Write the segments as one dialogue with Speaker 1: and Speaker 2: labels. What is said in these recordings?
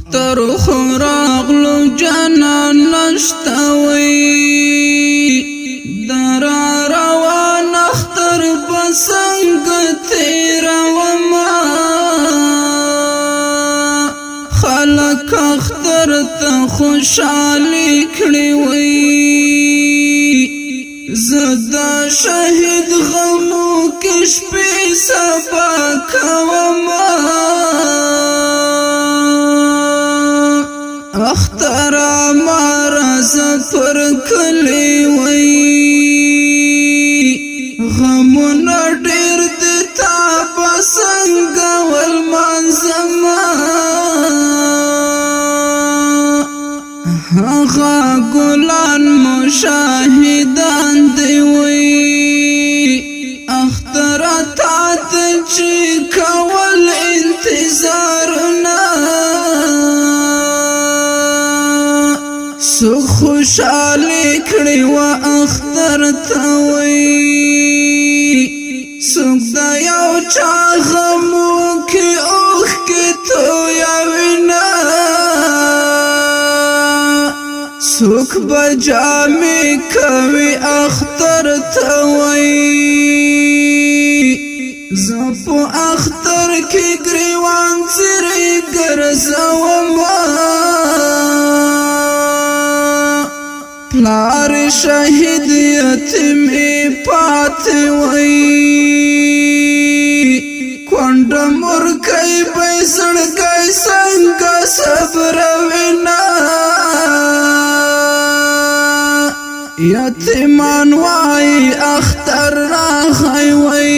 Speaker 1: اختر خراغلو جانا نشتوي درا روان اختر بسنگ تیرا وما خلق اختر تا خوشالی کڑی وی زدا شہید غمو کش پی سبا کوما اختر آمارا زفر کلی وی غمونا دیر دیتا بسنگا والمانزما آغا گلان مشاہدان دیوی اختر تات چی کول انتظارنا سو خوشالی کڑی و اختر تاوی سوک دا یو چا غمو کی اوخ کی تو یاوینا سوک بجامی کوی اختر تاوی زپو اختر کی گریوان زیری گرزوما پلار شہید یتیمی پاتی وی کونڈ مرکی بیسڑ گئی سنگا صبر وینا یتیمان وائی اختر راخی وی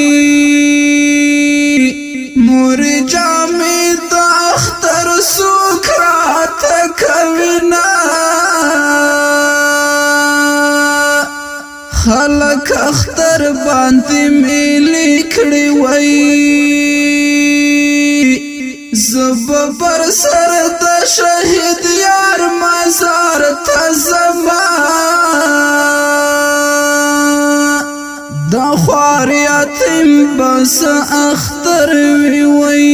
Speaker 1: موری جامی دا اختر سکرات کوینا خلق اختر باندی میلی کڑی وی زب بر سر دا شہید یار مزار تزما دا خوار یتیم بس اختر وی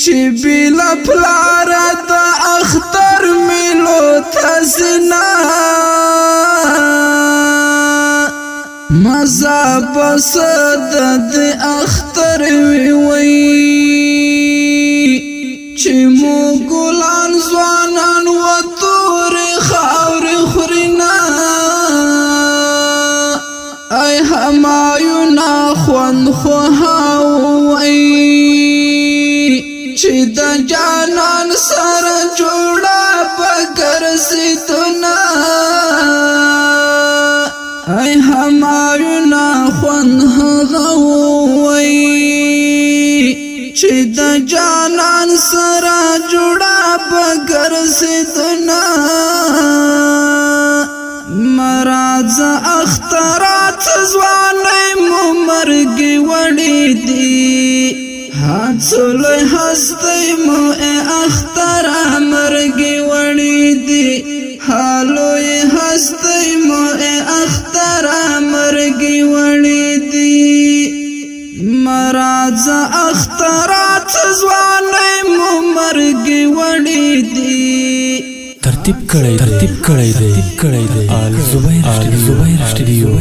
Speaker 1: چی بیلا پلارا دا اختر میلو تزنا مزا بسد دی اختر وی چی مو گلان زوانان و تور خاور خورنا ای همایونا خوان خواهاو وی چی دا جانان سر جوڑا بگر زیدنا ای همایونا خوان هغوی چی دا جانان سرا جوڑا بگر زیدنا مراز اخترات زوانی ممرگی وڑی دی حادثولی ہستی مو اے اختر مرگی وڑی دی حالوی ہستی مو اے اختر مرگی وڑی دی مراز اخترات زوانی مو مرگی وڑی دی
Speaker 2: ترتیب کڑی دی آل زبیر اسٹوڈیو